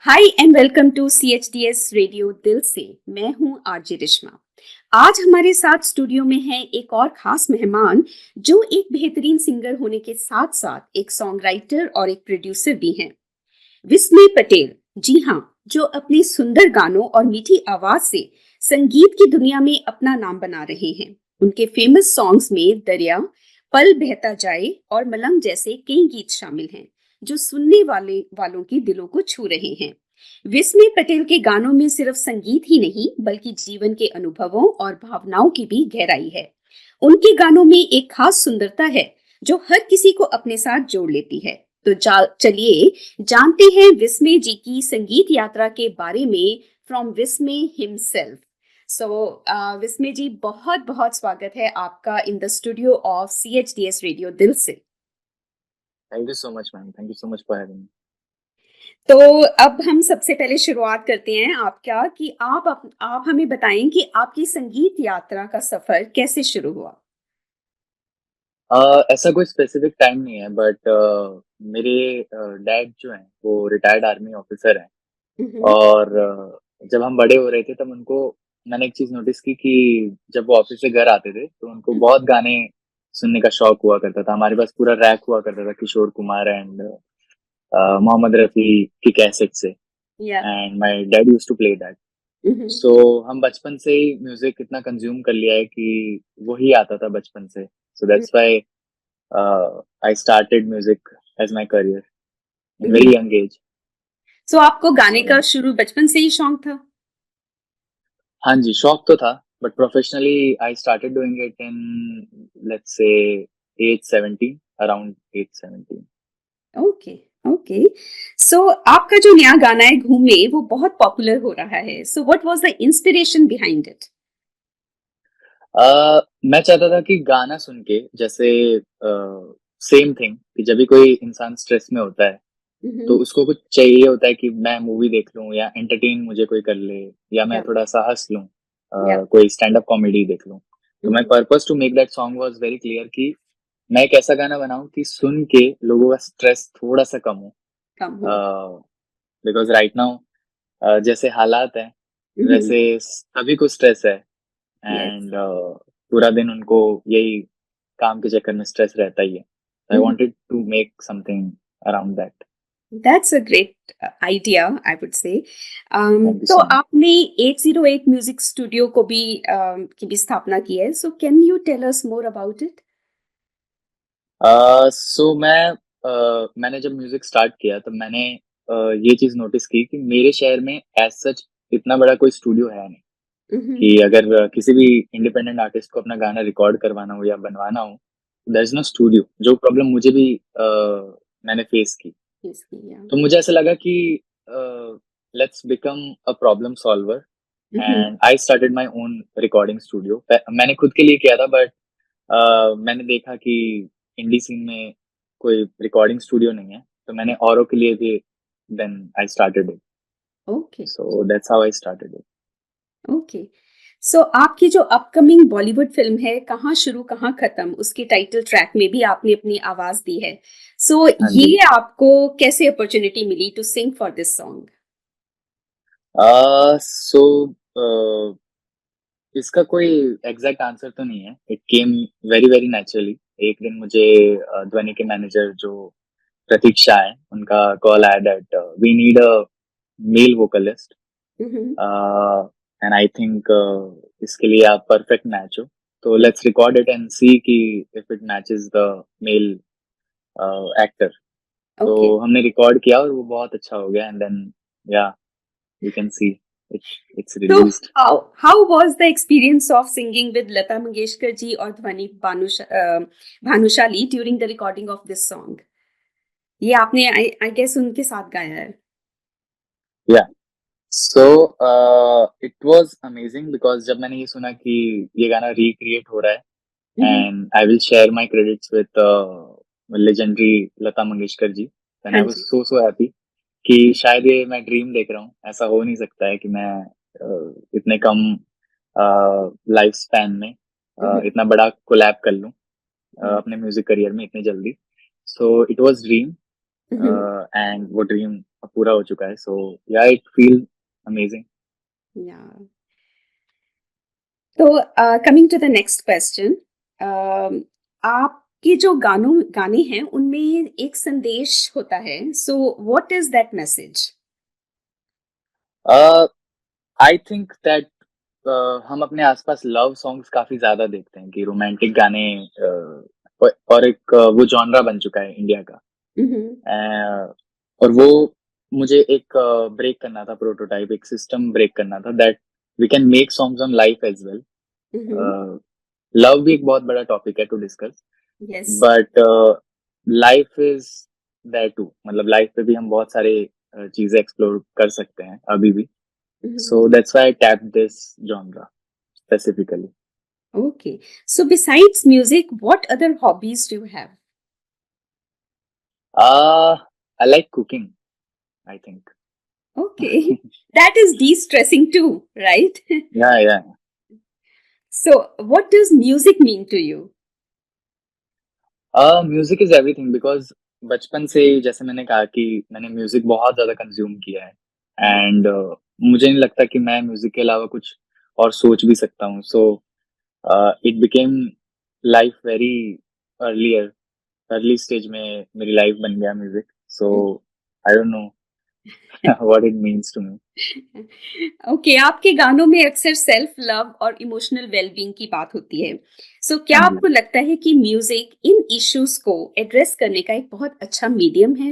Hi and welcome to CHDS radio Dil Se. मैं हूं RJ Rishma. आज हमारे साथ स्टूडियो में है एक और खास मेहमान जो एक बेहतरीन सिंगर होने के साथ साथ एक सॉन्ग राइटर और एक प्रोड्यूसर भी हैं। विस्मय पटेल। जी हाँ, जो अपने सुंदर गानों और मीठी आवाज से संगीत की दुनिया में अपना नाम बना रहे हैं। उनके फेमस सॉन्ग्स में दरिया, पल बहता जाए और मलंग जैसे कई गीत शामिल हैं जो सुनने वालों के दिलों को छू रहे हैं। विस्मय पटेल के गानों में सिर्फ संगीत ही नहीं बल्कि जीवन के अनुभवों और भावनाओं की भी गहराई है। उनके गानों में एक खास सुंदरता है जो हर किसी को अपने साथ जोड़ लेती है। तो चलिए जानते हैं विस्मय जी की संगीत यात्रा के बारे में फ्रॉम विस्मय हिमसेल्फ। सो विस्मय जी, बहुत बहुत स्वागत है आपका in the studio of CHDS radio Dil से। Thank you so much, ma'am. Thank you so much for having me. तो अब हम सबसे पहले शुरुआत करते हैं आपका कि आप हमें बताएं कि आपकी संगीत यात्रा का सफर कैसे शुरू हुआ। ऐसा कोई स्पेसिफिक टाइम नहीं है बट मेरे डैड जो हैं वो रिटायर्ड आर्मी ऑफिसर हैं हम्म। और जब हम बड़े हो रहे थे तब उनको मैंने एक चीज नोटिस की कि जब वो ऑफिस से घर आते थे तो उनको बहुत गाने सुनने का शौक हुआ करता था। हमारे पास पूरा रैक हुआ करता था किशोर कुमार एंड मोहम्मद रफी की कैसेट से या। And my dad used to play that. So हम बचपन से ही म्यूजिक इतना कंज्यूम कर लिया है कि वही आता था बचपन से। So that's why I started music as my career in very young age. सो आपको गाने So का शुरू बचपन से ही शौक था? हाँ जी, शौक तो था but professionally I started doing it in let's say age 17, around age 17. Okay, okay. So आपका जो नया गाना है घूमे वो बहुत पॉपुलर हो रहा है। So what was the inspiration behind it? मैं चाहता था कि गाना सुन के जैसे सेम थिंग कि जब भी कोई इंसान स्ट्रेस में होता है तो उसको कुछ चाहिए होता है कि मैं मूवी देख लूं या एंटरटेन मुझे कोई कर ले या मैं या। थोड़ा सा हंस लूं, या। कोई स्टैंड अप कॉमेडी देख लूं। तो my purpose to make that song was very clear कि मैं एक ऐसा गाना बनाऊं कि सुन के लोगों का स्ट्रेस थोड़ा सा कम हो। कम हो। बिकॉज राइट नाउ जैसे हालात हैं वैसे सभी को स्ट्रेस है यस। एंड पूरा दिन उनको यही काम के चक्कर में स्ट्रेस रहता ही है। I wanted to make something around that. That's a great idea, I would say. Thank you तो सो मच। आपने 808 म्यूजिक स्टूडियो को भी की भी स्थापना की है। So can you tell us more about it? So मैंने जब म्यूजिक स्टार्ट किया तब मैंने ये चीज नोटिस की कि मेरे शहर में एज सच इतना बड़ा कोई स्टूडियो है नहीं कि अगर किसी भी इंडिपेंडेंट आर्टिस्ट को अपना गाना रिकॉर्ड करवाना हो या बनवाना हो, देयर इज नो स्टूडियो। जो प्रॉब्लम मुझे भी मैंने फेस की। तो मुझे ऐसा लगा कि let's become a problem solver and I started my own recording studio. मैंने खुद के लिए किया था बट मैंने देखा कि इंडी सीन में कोई रिकॉर्डिंग स्टूडियो नहीं है तो मैंने औरों के लिए भी then I started it. Okay, so that's how I started it. Okay. So आपकी जो अपकमिंग बॉलीवुड फिल्म है कहाँ शुरू कहाँ खत्म, उसके टाइटल ट्रैक में भी आपने अपनी आवाज दी है। सो हाँ जी। ये आपको कैसे अपॉर्चुनिटी मिली to sing for this song? So इसका कोई एग्जैक्ट आंसर तो नहीं है। It came very very naturally. एक दिन मुझे ध्वनि के मैनेजर जो प्रतीक्षा है उनका कॉल आया that we need a male vocalist and I think इसके लिए आप परफेक्ट मैच हो। तो let's record it and see कि if it matches the male actor. तो ओके। हमने रिकॉर्ड किया और वो बहुत अच्छा हो गया and then yeah you can see it it's So released. how was the experience of singing with Lata Mangeshkar ji और ध्वनि Bhanushali during the recording of this song? ये आपने I guess उनके साथ गाया है। या so it was amazing because जब मैंने ये सुना कि ये गाना रिक्रिएट हो रहा है हम्म। And I will share my credits with legendary Lata Mangeshkar ji, then हाँ I was ji. So happy कि शायद ये मैं ड्रीम देख रहा हूँ। ऐसा हो नहीं सकता है कि मैं इतने कम लाइफ स्पैन में हम्म। इतना बड़ा कोलैब कर लूँ हम्म। अपने म्यूजिक करियर में इतनी जल्दी। So it was dream hmm. And वो ड्रीम पूरा हो चुका है, सो या इट फील अमेजिंग। या तो coming to the next question, आपके जो गाने हैं उनमें एक संदेश होता है, so what is that message? I think that हम अपने आसपास लव सॉन्ग्स काफी ज्यादा देखते हैं कि रोमांटिक गाने, और एक वो जॉनरा बन चुका है इंडिया का। और वो मुझे एक ब्रेक करना था, प्रोटोटाइप, एक सिस्टम ब्रेक करना था that we can make songs on life as well. Love भी एक बहुत बड़ा टॉपिक है to discuss, yes. But life is that too, मतलब लाइफ पे भी हम बहुत सारे चीजें एक्सप्लोर कर सकते हैं अभी भी। So that's why I tap this genre specifically. Okay, so besides music what other hobbies do you have? I like cooking, I think. Okay, that is de-stressing too, right? या या So, what does music mean to you? Music is everything, because बचपन से जैसे मैंने कहा कि मैंने music बहुत ज्यादा कंज्यूम किया है, एंड मुझे नहीं लगता कि मैं म्यूजिक के अलावा कुछ और सोच भी सकता हूँ। So it became life very earlier, early stage में मेरी लाइफ बन गया music. So I don't know what it means to me. Okay, आपके गानों में अक्सर सेल्फ लव और इमोशनल वेलबींग की बात होती है। सो क्या हाँ जी। आपको लगता है कि म्यूजिक इन इश्यूज को एड्रेस करने का एक बहुत अच्छा मीडियम है?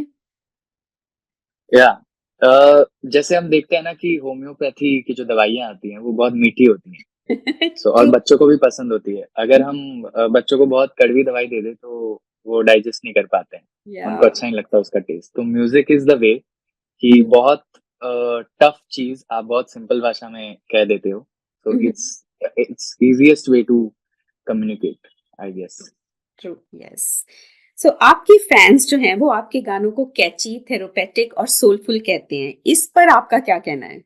या जैसे हम देखते हैं ना कि होम्योपैथी की जो दवाइयाँ आती हैं वो बहुत मीठी होती हैं, सो और ट्रू। बच्चों को भी पसंद होती है। अगर हम बच्चों को बहुत कड़वी दवाई दे दे तो वो डाइजेस्ट नहीं कर पाते हैं, या। उनको अच्छा नहीं लगता उसका टेस्ट। तो म्यूजिक इज द वे कि बहुत टफ चीज आप बहुत सिंपल भाषा में कह देते हो। तो it's it's easiest way to communicate, I guess. True, yes. So आपके फैंस जो हैं वो आपके गानों को कैची, थेरोपेटिक और सोलफुल कहते हैं। इस पर आपका क्या कहना है?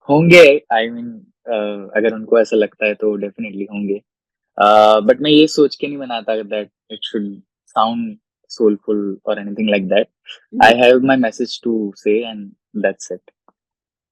होंगे, आई मीन अगर उनको ऐसा लगता है तो डेफिनेटली होंगे। बट मैं ये सोच के नहीं बनाता that it should sound soulful or anything like that. I have my message to say, and that's it.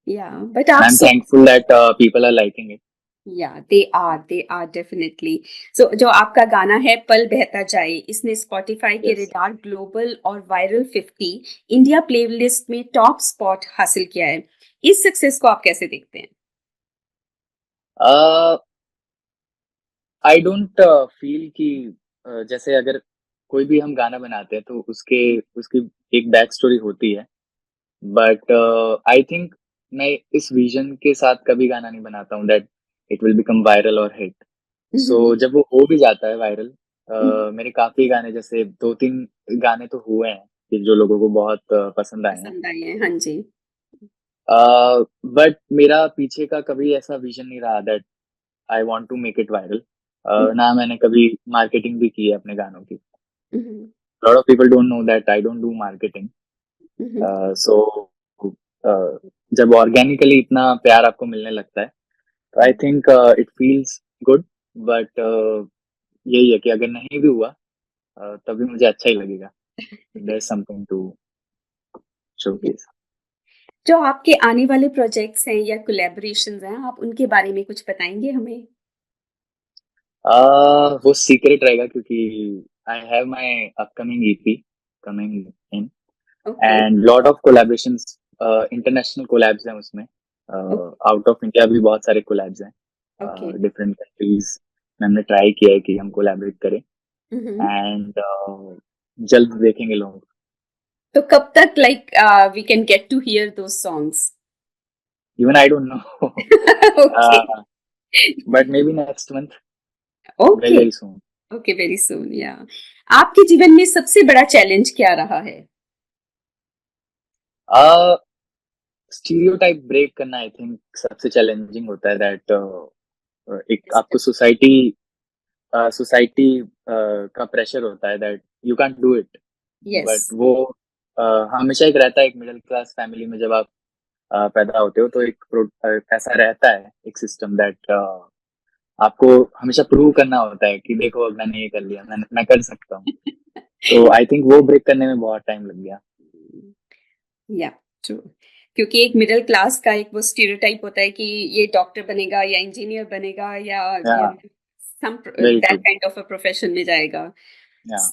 या बट And आप I'm thankful that people are liking it. या दे आर डेफिनेटली। सो जो आपका गाना है पल बहता जाए, इसने स्पॉटिफाई के Yes. रिडार ग्लोबल और वायरल 50 इंडिया प्लेलिस्ट में टॉप स्पॉट हासिल किया है। इस सक्सेस को आप कैसे देखते हैं? Uh, I don't feel कि जैसे अगर कोई भी हम गाना बनाते हैं तो उसके उसकी एक बैक स्टोरी होती है। बट आई थिंक मैं इस विजन के साथ कभी गाना नहीं बनाता हूँ that it will become viral और हिट। सो जब वो हो भी जाता है वायरल, मेरे काफी गाने, जैसे 2-3 गाने तो हुए हैं कि जो लोगों को बहुत पसंद आए हैं। पसंद आई है, हाँ जी। बट मेरा पीछे का कभी ऐसा विजन नहीं रहा that I want to make it viral. ना मैंने कभी मार्केटिंग भी की है अपने गानों की। Lot of people don't know that I don't do marketing. So जब ऑर्गेनिकली इतना प्यार आपको मिलने लगता है तो I think it feels good. But यही है कि अगर नहीं भी हुआ तभी मुझे अच्छा ही लगेगा। There is something to showcase. जो आपके आने वाले प्रोजेक्ट्स हैं या कोलैबोरेशंस हैं, आप उनके बारे में कुछ बताएंगे हमें? वो सीक्रेट रहेगा क्योंकि I have my upcoming EP coming in, okay. And lot of collaborations, international collabs हैं उसमें। आउट ऑफ इंडिया भी बहुत सारे कोलैब्स हैं, ओके। डिफरेंट कंट्रीज में हमने ट्राई किया है कि हम कोलैबोरेट करें, एंड जल्द देखेंगे लोग। तो कब तक like we can get to hear those songs? Even I don't know, okay. But maybe next month, very okay. Very soon. Okay, very soon, yeah. आपके जीवन में सबसे बड़ा चैलेंज क्या रहा है? स्टीरियोटाइप ब्रेक करना आई थिंक सबसे चैलेंजिंग होता है दैट एक आपको सोसाइटी सोसाइटी का प्रेशर होता है that you can't do it. Yes. But वो हमेशा एक रहता है, एक मिडिल क्लास फैमिली में जब आप पैदा होते हो तो एक ऐसा रहता है एक सिस्टम दैट आपको हमेशा प्रूव करना होता है कि देखो अब मैंने ये कर लिया, मैं कर सकता हूँ। तो आई थिंक वो ब्रेक करने में बहुत टाइम लग गया। या ट्रू, क्योंकि एक मिडिल क्लास का एक वो स्टीरियोटाइप होता है कि ये डॉक्टर बनेगा या इंजीनियर बनेगा या या some very that true. Kind of a profession में जाएगा. या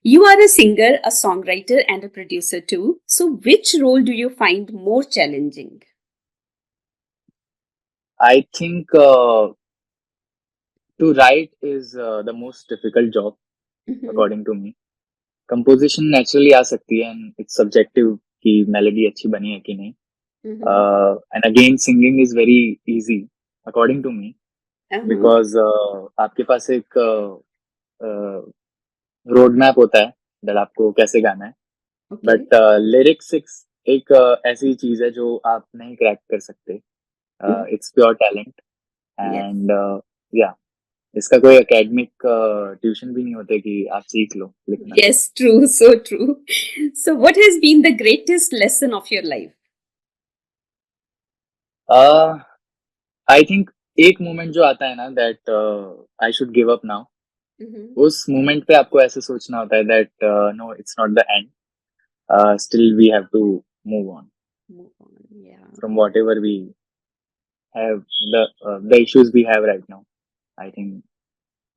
You are a singer, a songwriter, and a producer too. So, which role do you find more challenging? I think to write is the most difficult job Mhm, according to me. Composition naturally आ सकती है and it's subjective कि melody अच्छी बनी है कि नहीं। mhm, and again singing is very easy according to me, uh-huh, because आपके पास एक रोड मैप होता है दैट आपको कैसे गाना है। okay. बट लिरिक्स एक ऐसी चीज है जो आप नहीं क्रैक कर सकते। Mhm, it's pure talent yes. And या इसका कोई एकेडमिक ट्यूशन भी नहीं होते कि आप सीख लो लिखना। Yes, true, so true. So, what has been the greatest lesson of your life? I think एक मोमेंट जो आता है ना that I should give up now, Mhm, उस मोमेंट पे आपको ऐसे सोचना होता है that no it's not the end, still we have to move on move on, yeah. From whatever we have the issues we have right now. I think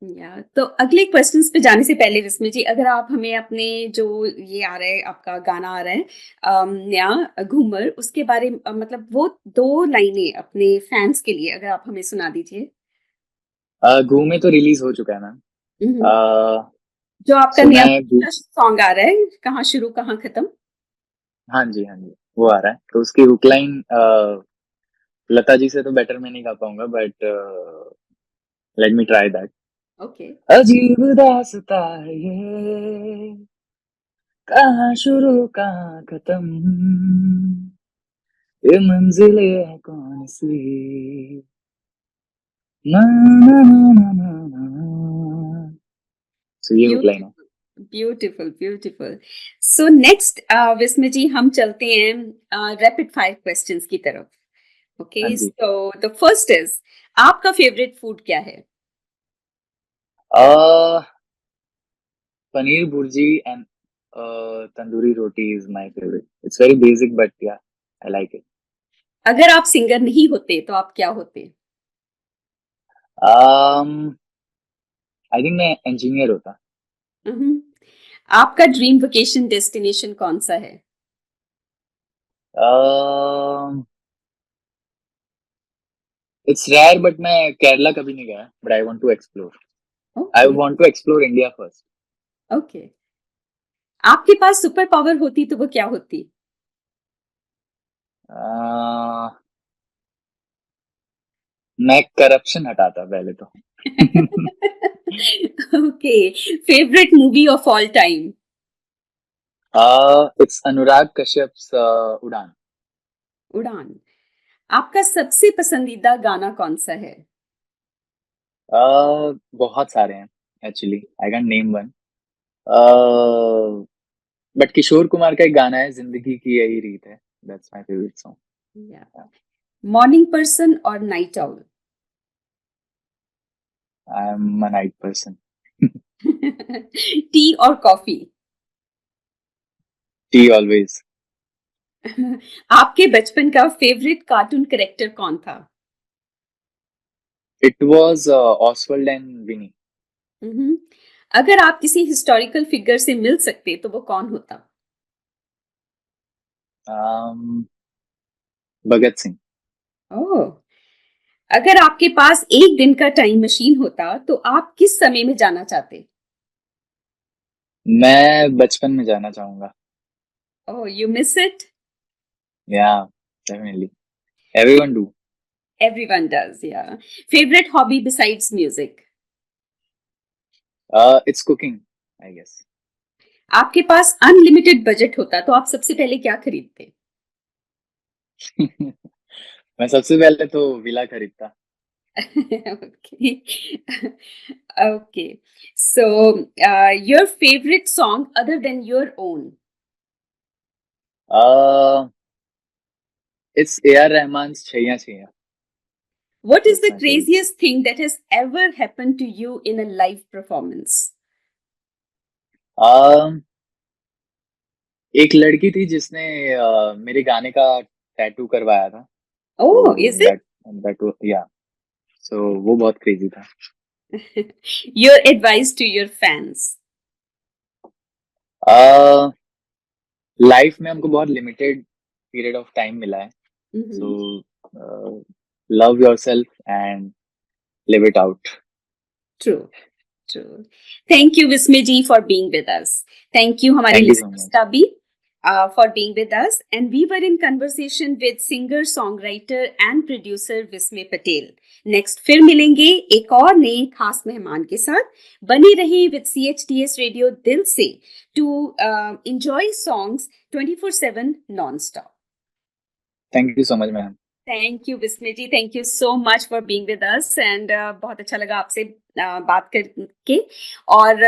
या तो अगले क्वेश्चंस पे जाने से पहले विस्मय जी, अगर आप हमें अपने जो ये आ रहा है आपका गाना आ रहा है या घूमर, उसके बारे में मतलब वो दो लाइनें अपने फैंस के लिए अगर आप हमें सुना दीजिए. घूमे तो रिलीज हो चुका है मैम। हम्म. जो आपका सो नया मैं सॉन्ग आ रहा है, कहाँ शुरू कहाँ खत्म. हाँ जी हाँ जी वो आ रहा है, तो उसकी हुक लाइन लता जी से तो बेटर मैं नहीं गा पाऊंगा, but let me try that. Okay. अजीब दास्ता है ये, कहाँ शुरू कहाँ खत्म, ये मंजिलें है कौन सी, ना ना ना ना ना ना। सो ये हुक लाइन है। Beautiful, beautiful, beautiful. So next विस्मय जी, हम चलते हैं रैपिड फायर क्वेश्चंस की तरफ. हाँ ओके, जी। सो द फर्स्ट इज, आपका फेवरेट फूड क्या है? uh, paneer bhurji and tandoori roti is my favourite. It's very basic but yeah I like it. अगर आप सिंगर नहीं होते तो आप क्या होते? आई थिंक मैं इंजीनियर होता। हम्म. आपका ड्रीम वेकेशन डेस्टिनेशन कौन सा है? इट्स रेयर बट मैं केरला कभी नहीं गया, but I want to explore. I okay. Want to explore India first. Okay. आपके पास सुपर पावर होती तो वो क्या होती? मैं करप्शन हटाता पहले तो। Okay. Favourite movie of all time? It's Anurag Kashyap's Udaan. Udaan. आपका सबसे पसंदीदा गाना कौन सा है? बहुत सारे हैं actually, I can name one. But Kishore Kumar का एक गाना है, जिंदगी की यही रीत है, that's my favourite song. Morning person और night owl? I am a night person. Tea और कॉफी? Tea always. आपके बचपन का फेवरेट कार्टून कैरेक्टर कौन था? It was Oswald and Winnie. Hmm. अगर आप किसी हिस्टोरिकल फिगर से मिल सकते तो वो कौन होता? भगत सिंह। ओह. अगर आपके पास एक दिन का टाइम मशीन होता तो आप किस समय में जाना चाहते? मैं बचपन में जाना चाहूंगा। Oh, you miss it. Yeah definitely, everyone do. Everyone does, yeah. Favorite hobby besides music? It's cooking I guess. आपके पास अनलिमिटेड बजट होता तो आप सबसे पहले क्या खरीदते? मैं सबसे पहले तो विला खरीदता। Okay. Okay. So, your favorite song other than your own? It's A R Rahman Chaiyya Chaiyya. What is That's the my favorite. craziest thing that has ever happened to you in a live performance? एक लड़की थी जिसने मेरे गाने का tattoo करवाया था। Oh, तो is it? दैट या सो वो बहुत क्रेजी था। Your advice to your fans. Life में हमको बहुत लिमिटेड पीरियड ऑफ टाइम मिला है, Mhm. So love yourself and live it out. True. True. Thank you, Vismay ji, for being with us. Thank you, हमारे thank you so listeners much. का भी for being with us. And we were in conversation with singer, songwriter and producer Vismay Patel. Next फिर मिलेंगे एक और नए खास मेहमान के साथ। बने रहिए with CHTS Radio दिल से to enjoy songs 24/7 non-stop. Thank you so much ma'am. Thank you Vismay ji, thank you so much for being with us and बहुत अच्छा लगा आपसे बात करके। और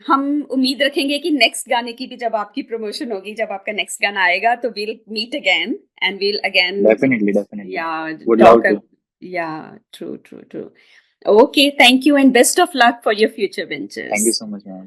हम उम्मीद रखेंगे कि नेक्स्ट गाने की भी जब आपकी प्रमोशन होगी, जब आपका नेक्स्ट गाना आएगा तो will meet again and will again definitely yeah would love talk. To. Yeah true true true. Okay, thank you and best of luck for your future thank you ventures. So much ma'am.